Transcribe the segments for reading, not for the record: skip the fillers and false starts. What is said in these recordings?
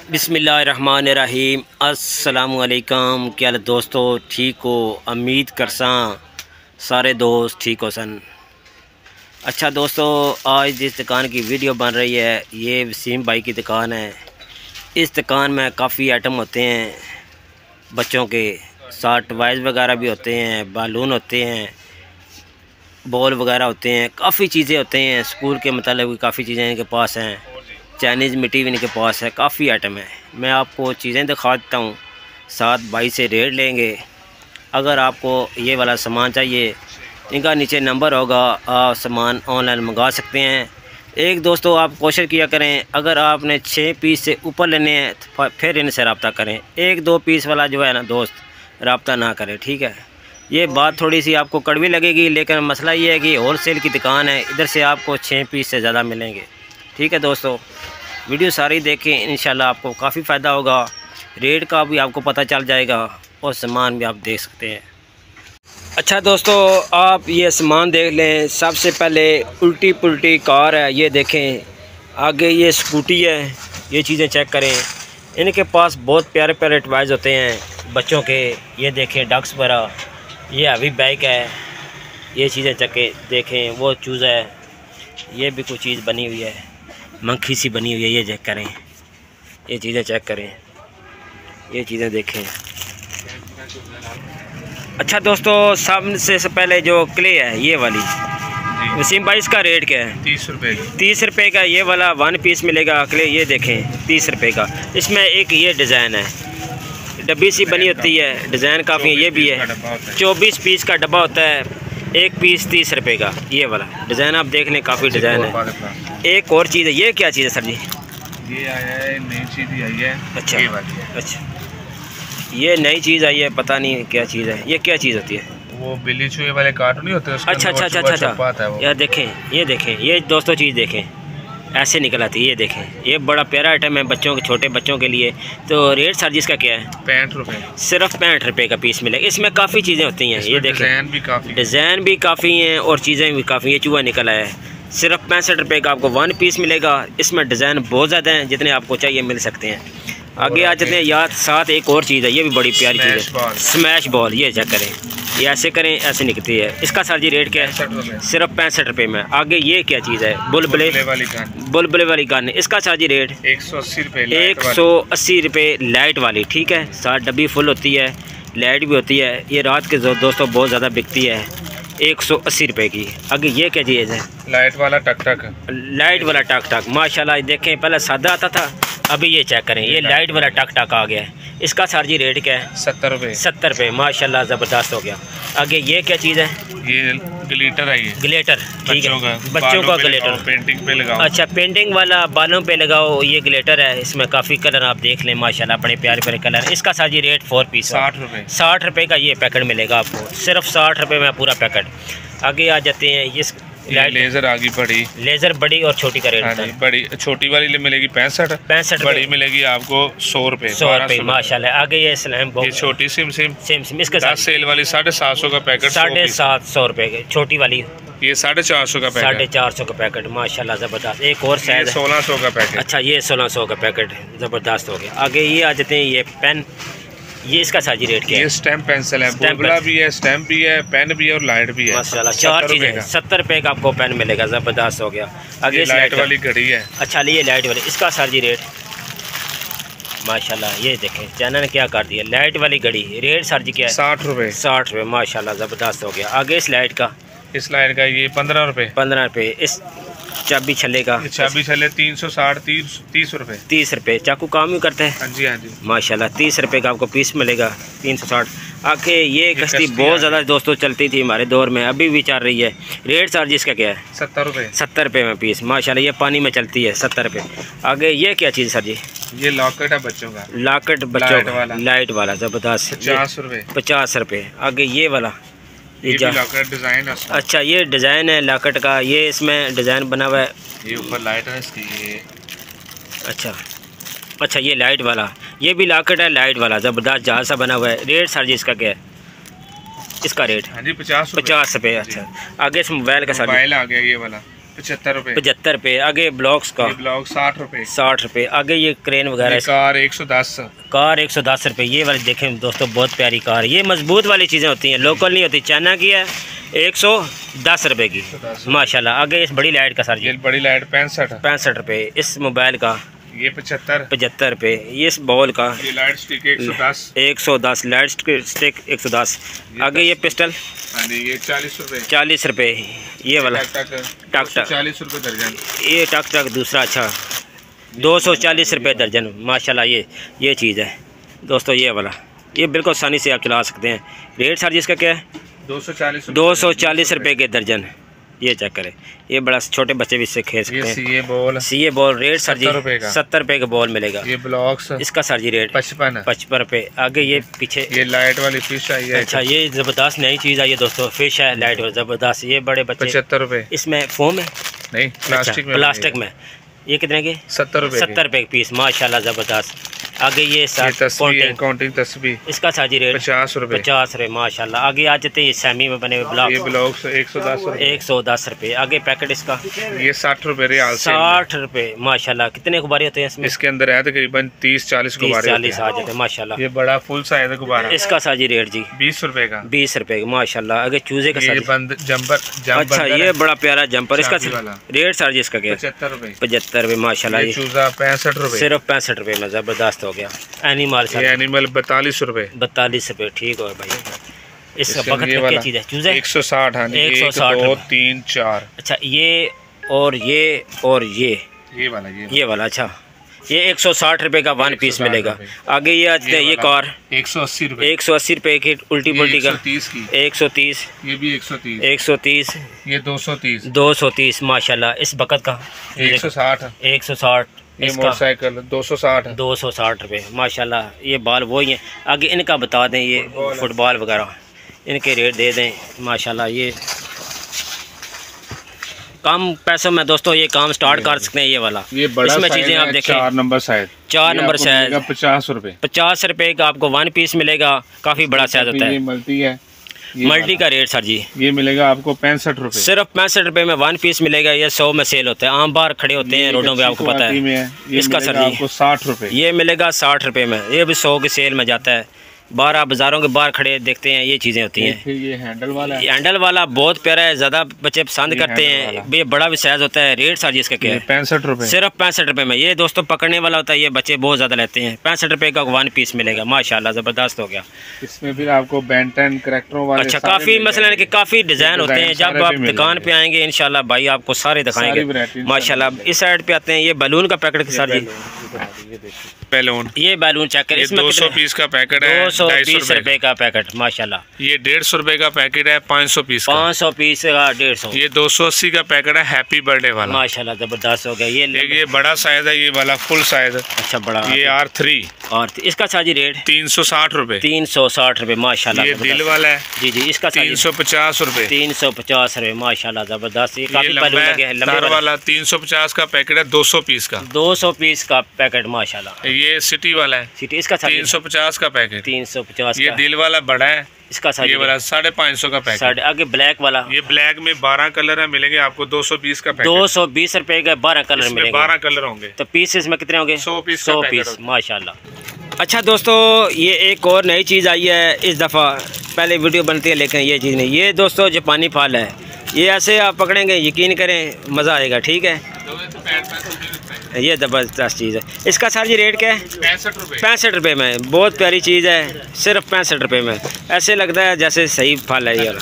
बिस्मिल्लाहिर्रहमानिर्रहीम। अस्सलामुअलैकुम। क्या हाल दोस्तों, ठीक हो? उम्मीद करसा सारे दोस्त ठीक हो सन। अच्छा दोस्तों, आज जिस दुकान की वीडियो बन रही है ये वसीम भाई की दुकान है। इस दुकान में काफ़ी आइटम होते हैं, बच्चों के साथ टॉयज़ वगैरह भी होते हैं, बालून होते हैं, बॉल वगैरह होते हैं, काफ़ी चीज़ें होते हैं। स्कूल के मतलब काफ़ी चीज़ें इनके पास हैं। चाइनीज़ मिट्टी भी इनके पास है, काफ़ी आइटम है। मैं आपको चीज़ें दिखा देता हूँ, साथ भाई से रेट लेंगे। अगर आपको ये वाला सामान चाहिए, इनका नीचे नंबर होगा, आप सामान ऑनलाइन मंगा सकते हैं। एक दोस्तों आप कोशिश किया करें, अगर आपने 6 पीस से ऊपर लेने हैं तो फिर इनसे रब्ता करें। 1-2 पीस वाला जो है ना दोस्त, रब्ता ना करें, ठीक है। ये बात थोड़ी सी आपको कड़वी लगेगी, लेकिन मसला ये है कि होलसेल की दुकान है, इधर से आपको 6 पीस से ज़्यादा मिलेंगे, ठीक है दोस्तों। वीडियो सारी देखें, इंशाल्लाह आपको काफ़ी फ़ायदा होगा। रेट का भी आपको पता चल जाएगा और सामान भी आप देख सकते हैं। अच्छा दोस्तों, आप ये सामान देख लें। सबसे पहले उल्टी पुल्टी कार है, ये देखें। आगे ये स्कूटी है, ये चीज़ें चेक करें। इनके पास बहुत प्यारे प्यारे टॉयज़ होते हैं बच्चों के। ये देखें डक्स वगैरह, ये हैवी बाइक है, ये चीज़ें चेक देखें। वो चूज़ा है, ये भी कोई चीज़ बनी हुई है, मक्खी सी बनी हुई है, ये चेक करें। ये चीज़ें चेक करें, ये चीज़ें देखें। अच्छा दोस्तों, सबसे पहले जो क्ले है ये वाली, वसीम भाई इसका रेट क्या है? 30 रुपये। 30 रुपये का ये वाला 1 पीस मिलेगा क्ले, ये देखें 30 रुपये का। इसमें एक ये डिज़ाइन है, डब्बी सी बनी होती है, डिज़ाइन काफ़ी है। ये भी है, 24 पीस का डब्बा होता है, 1 पीस 30 रुपये का। ये वाला डिज़ाइन आप देख लें, काफ़ी डिज़ाइन है। एक और चीज़ है, ये क्या चीज़ है सर जी? ये आया है, नई चीज़ ही आई है। अच्छा, ये वाली है। अच्छा, ये नई चीज़ आई है, पता नहीं क्या चीज़ है। ये क्या चीज़ होती है? वो बिल्ली चूहे वाले कार्टून नहीं होते? अच्छा अच्छा अच्छा अच्छा, यार देखें, ये देखें, ये दोस्तों चीज़ देखें, ऐसे निकल आती है। ये देखें, ये बड़ा प्यारा आइटम है बच्चों के, छोटे बच्चों के लिए। तो रेट सर जी इसका क्या है? 65 रुपये। सिर्फ 65 रुपये का पीस मिलेगा। इसमें काफ़ी चीज़ें होती हैं, ये देखें, डिज़ाइन भी काफ़ी हैं और चीज़ें भी काफ़ी। ये चूहा निकला है, सिर्फ 65 रुपये का आपको 1 पीस मिलेगा। इसमें डिज़ाइन बहुत ज़्यादा हैं, जितने आपको चाहिए मिल सकते हैं। आगे आ जाते हैं, याद साथ एक और चीज़ है, ये भी बड़ी प्यारी चीज़ है, स्मैश बॉल। ये चेक करें, ये ऐसे करें, ऐसे निकलती है। इसका सर जी रेट क्या है? सिर्फ 65 रुपये में। आगे ये क्या चीज़ है? बुलबुले वाली गन। इसका सर जी रेट 180 रुपये। 180 रुपये लाइट वाली, ठीक है। साथ डब्बी फुल होती है, लाइट भी होती है। ये रात के दोस्तों बहुत ज़्यादा बिकती है, 180 रुपये की। आगे ये क्या चीज़ है? लाइट वाला टक टक। लाइट वाला टक टक, माशाल्लाह। देखें, पहले सादा आता था, अभी ये चेक करें, ये लाइट वाला टक टक आ गया है। इसका सर जी रेट क्या है? 70 रुपये। 70 रुपये, माशाल्लाह, ज़बरदस्त हो गया। आगे ये क्या चीज़ है? ये ग्लिटर है, ये ग्लिटर, ठीक है, बच्चों का ग्लिटर। पेंटिंग पे लगाओ। अच्छा, पेंटिंग वाला, बालों पे लगाओ, ये ग्लिटर है। इसमें काफ़ी कलर आप देख लें, माशाल्लाह, बड़े प्यारे प्यारे कलर। इसका सर जी रेट 4 पीस 60 रुपये। 60 रुपये का ये पैकेट मिलेगा आपको, सिर्फ 60 रुपये में पूरा पैकेट। आगे आ जाते हैं, ये लेज़र आगी बड़ी, लेज़र बड़ी और छोटी का रेट है? बड़ी छोटी वाली मिलेगी 65, बड़ी मिलेगी आपको 100 रुपये। 100 रुपये, माशाल्लाह। आगे ये स्लैम बॉक्स, ये छोटी सिम इसके साथ सेल वाली 750 का पैकेट, 750 रुपये की छोटी वाली। ये 450 का पैकेट, 450 का पैकेट, माशाल्लाह, ज़बरदस्त। एक और साइज 1600 का पैकेट। अच्छा, ये 1600 का पैकेट, ज़बरदस्त हो गया। आगे ये आ जाते हैं, ये पेन, ये इसका साजी रेट क्या है? ये स्टैम्प पेंसिल है, बुलबुला भी है, स्टैम्प भी है, पेन भी है और लाइट भी है, माशाल्लाह। 4 चीज़ें, 70 रुपये का आपको पेन मिलेगा, ज़बरदस्त हो गया। आगे लाइट वाली घड़ी है। अच्छा, ये लाइट वाली, इसका साजी रेट, माशाल्लाह। ये देखें, चैनल ने क्या कर दिया, लाइट वाली घड़ी, रेट सर जी क्या है? 60 रुपये। 60 रुपये, माशाल्लाह, ज़बरदस्त हो गया। आगे इस लाइट का, ये 15 रुपये। 15 रुपये। इस चाबी छल्ले का, चाबी छल्ले 360, 30 रुपये। 30 रुपये। चाकू काम भी करते हैं? हाँ जी, हाँ जी, माशाल्लाह। 30 रुपये का आपको पीस मिलेगा, 360। आके ये कश्ती बहुत ज़्यादा दोस्तों चलती थी हमारे दौर में, अभी भी चल रही है। रेट सर जी इसका क्या है? 70 रुपये। 70 रुपये में पीस, माशाल्लाह। ये पानी में चलती है, 70 रुपये। आगे ये क्या चीज़ सर जी? ये लॉकेट है बच्चों का, लॉकेट बच्चों का, लाइट वाला, ज़बरदस्त, 50 रुपये। 50 रुपये। आगे ये वाला, ये लॉकेट डिज़ाइन है। अच्छा, ये डिज़ाइन है लॉकेट का, ये इसमें डिज़ाइन बना हुआ है। ये ऊपर लाइट है इसकी, ये अच्छा, ये लाइट वाला, ये भी लॉकेट है, लाइट वाला, ज़बरदस्त जहाज सा बना हुआ है। रेट सर जी इसका क्या है? इसका रेट? हाँ जी, 50 रुपये। अच्छा, आगे इस मोबाइल का सर? मोबाइल आ गया ये वाला, 75 रुपए। 75 रुपए। आगे ब्लॉक्स का ब्लॉक 60 रुपए। 60 रुपए। आगे ये क्रेन वगैरह कार 110। कार 110 रुपए। ये वाली देखें दोस्तों, बहुत प्यारी कार। ये मजबूत वाली चीज़ें होती हैं, लोकल नहीं होती। चाइना की है, 110 रुपए की माशाल्लाह। आगे इस बड़ी लाइट का सर जी, बड़ी लाइट 65 रुपए। इस मोबाइल का ये 75 रुपए। ये इस बॉल का ये लाइट स्टिक 110 लाइट स्टिक 110। आगे ये पिस्टल ये 40 रुपए। 40 रुपए। ये वाला टक 40 रुपए दर्जन। ये टक दूसरा अच्छा 240 रुपए दर्जन माशाल्लाह। ये चीज़ है दोस्तों, ये वाला ये बिल्कुल आसानी से आप चला सकते हैं। रेट सर जी इसका क्या है? 240 रुपए के दर्जन। ये चेक करें, ये बड़ा छोटे बच्चे भी इससे खेल सकते हैं। सीए बॉल रेट सर जी 70 रुपए का बॉल मिलेगा। ये ब्लॉक्स इसका सर जी रेट 55 रुपए। आगे ये पीछे ये लाइट वाली फिश आई है। अच्छा, ये ज़बरदस्त नई चीज़ आई है दोस्तों, फिश है लाइट वाली ज़बरदस्त। ये बड़े बच्चे 75 रुपए। इसमें फोम है नहीं, प्लास्टिक में। ये कितने के? 70 रुपए की पीस माशाल्लाह ज़बरदस्त। आगे ये काउंटिंग तस्वीर, इसका साजी रेट 50 रुपए माशाल्लाह। आगे आ जाते हैं सेमी में बने हुए ब्लॉक 110 रुपए। आगे पैकेट इसका ये 60 रुपए रियाल 60 रुपए माशाल्लाह। कितने गुब्बारे होते हैं इसमें? इसके अंदर है तकरीबन 30-40 गुब्बारे आ जाते हैं माशाल्लाह। ये बड़ा फुल साइज गुब्बारा। इसका साजी रेट जी 20 रुपए का। 20 रुपए माशाल्लाह। आगे चूजे का जंपर। अच्छा, ये बड़ा प्यारा जंपर। इसका रेट सर जी इसका क्या? 75 रुपए माशाल्लाह। ये चूजा 65 रुपए। सिर्फ 65 रुपए में ज़बरदस्त हो गया। एनिमल 42 रुपए। 42 रुपए ठीक है भाई। इसका बखत क्या चीज़ है? चूजा 160। 160 2 3 4। अच्छा, ये और ये वाला अच्छा, ये 160 रुपए का 1 पीस मिलेगा। आगे ये आते हैं, ये कार 180 रुपए। 180 रुपए की उल्टी पुल्टी का 130। ये भी 130। ये 230 माशाल्लाह। इस बकत का 160। ये मोटरसाइकिल 260 रुपए माशाल्लाह। ये बाल वही हैं। आगे इनका बता दें, ये फुटबॉल वगैरह इनके रेट दे दें माशाल्लाह। ये कम पैसों में दोस्तों ये काम स्टार्ट कर सकते हैं। ये वाला इसमें चीज़ें आप देखें, 4 नंबर साइज 50 रुपए। 50 रुपए का आपको 1 पीस मिलेगा। काफ़ी बड़ा साइज होता है। मल्टी का रेट सर जी ये मिलेगा आपको 65 रुपए। सिर्फ 65 रुपए में 1 पीस मिलेगा। ये 100 में सेल होता है। आम बार खड़े होते हैं रोडों पे, आपको पता है। इसका सर जी 60 रुपए। ये मिलेगा 60 रुपए में। ये भी 100 की सेल में जाता है। बाहर बाज़ारों के बाहर खड़े देखते हैं, ये चीज़ें होती हैं। ये हैंडल वाला बहुत प्यारा है, ज़्यादा बच्चे पसंद करते हैं। ये बड़ा भी साइज होता है। रेट सर जी इसका क्या है? 65 रुपए। सिर्फ 65 रुपए में। ये दोस्तों पकड़ने वाला होता है, ये बच्चे बहुत ज़्यादा लेते हैं। 65 रुपए का 1 पीस मिलेगा माशाल्लाह, ज़बरदस्त हो गया। इसमें फिर आपको बेंटन करैक्टरों वाले अच्छा, काफ़ी मसलन के काफ़ी डिज़ाइन होते हैं। जब आप दुकान पे आएंगे इंशाल्लाह भाई आपको सारे दिखाएंगे माशाल्लाह। इस साइड पे आते हैं, ये बैलून का पैकेट सर जी, ये बैलून चेक करें। इसमें 200 पीस का पैकेट है, 220 रुपए का पैकेट माशाल्लाह। ये 150 रुपए का पैकेट है, 500 पीस का 150। ये 280 का पैकेट है, हैप्पी बर्थडे वाला माशाल्लाह ज़बरदस्त हो गया। ये बड़ा साइज है, ये वाला फुल साइज। अच्छा, बड़ा ये R3 और इसका साजी रेट 360 रुपए। 360 रुपए माशाल्लाह। ये दिल वाला है जी, इसका 350 रुपए। 350 रुपए माशाल्लाह ज़बरदस्त। ये काफी लंबा वाला 350 का पैकेट है, 200 पीस का 200 पीस का पैकेट माशाल्लाह। ये सिटी वाला है, सिटी इसका 350 का पैकेट। 350। ये दिल वाला बड़ा है, इसका ये वाला 550 का पैकेट। आगे ब्लैक वाला, ये ब्लैक में 12 कलर है, मिलेंगे आपको 220 का पैकेट। 220 रुपए का 12 कलर मिलेंगे। 12 कलर होंगे। तो पीसेस में कितने होंगे? 100 पीस माशाल्लाह। अच्छा दोस्तों, ये एक और नई चीज़ आई है इस दफ़ा। पहले वीडियो बनती है लेकिन ये चीज़ नहीं। ये दोस्तों जापानी फल है। ये ऐसे आप पकड़ेंगे, यकीन करें मज़ा आएगा। ठीक है, ये ज़बरदस्त चीज़ है। इसका सर जी रेट क्या है? 65 रुपए में। बहुत प्यारी चीज़ है, सिर्फ 65 रुपए में। ऐसे लगता है जैसे सही फल है ये।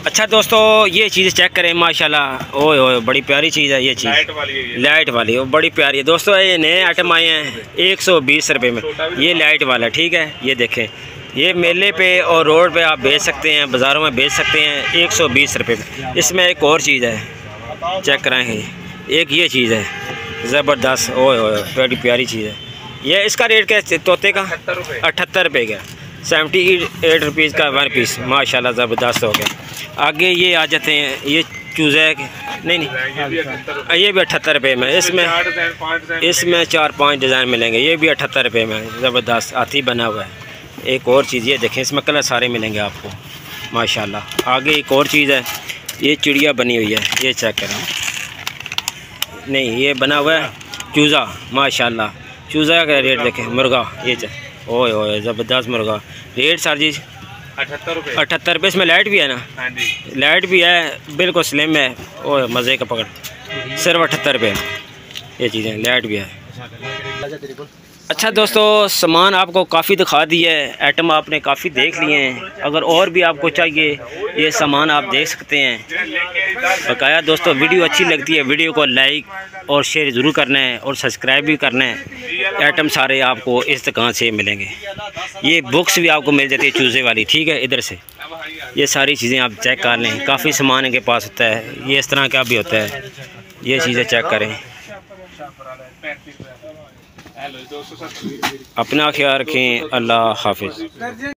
अच्छा दोस्तों, ये चीज़ चेक करें माशाल्लाह। ओए ओए, बड़ी प्यारी चीज़ है ये चीज़, लाइट वाली वो बड़ी प्यारी है दोस्तों। ये नए आइटम आए हैं 120 रुपए में। ये लाइट वाला, ठीक है। ये देखें, ये मेले पे और रोड पे आप बेच सकते हैं, बाज़ारों में बेच सकते हैं 120 रुपए में। इसमें एक और चीज़ है, चेक कराएँगे। एक ये चीज़ है ज़बरदस्त, ओए ओए, बड़ी प्यारी चीज़ है ये। इसका रेट क्या है तोते का? 78 रुपए का। 78 रुपीज़ का 1 पीस माशाल्लाह, ज़बरदस्त हो गया। आगे ये आ जाते हैं, ये चूज़े नहीं, ये भी 78 रुपए में। इसमें 4-5 डिज़ाइन मिलेंगे। ये भी 78 रुपए में, ज़बरदस्त हाथी बना हुआ है। एक और चीज़ ये देखें, इसमें कलर सारे मिलेंगे आपको माशाल्लाह। आगे एक और चीज़ है, ये चिड़िया बनी हुई है, ये चेक करें। नहीं, ये बना हुआ है चूज़ा, माशाल्लाह। चूज़ा का रेट देखें, मुर्गा ये ओए ओए ज़बरदस्त मुर्गा। रेट सर जी 78 रुपये। 78 रुपये। इसमें लाइट भी है ना? हाँ जी, लाइट भी है, बिल्कुल स्लिम है। ओए मज़े का पकड़, सिर्फ 78 रुपये ये चीज़ें, लाइट भी है। अच्छा दोस्तों, सामान आपको काफ़ी दिखा दिया है, आइटम आपने काफ़ी देख लिए हैं। अगर और भी आपको चाहिए ये सामान आप देख सकते हैं बकाया। दोस्तों वीडियो अच्छी लगती है, वीडियो को लाइक और शेयर ज़रूर करना है और सब्सक्राइब भी करना है। आइटम सारे आपको इस दुकान से मिलेंगे। ये बुक्स भी आपको मिल जाती है चूज़े वाली, ठीक है। इधर से ये सारी चीज़ें आप चेक कर लें, काफ़ी सामान इनके पास होता है। ये इस तरह का भी होता है, ये चीज़ें चेक करें। अपना ख्याल रखें। अल्लाह हाफिज़।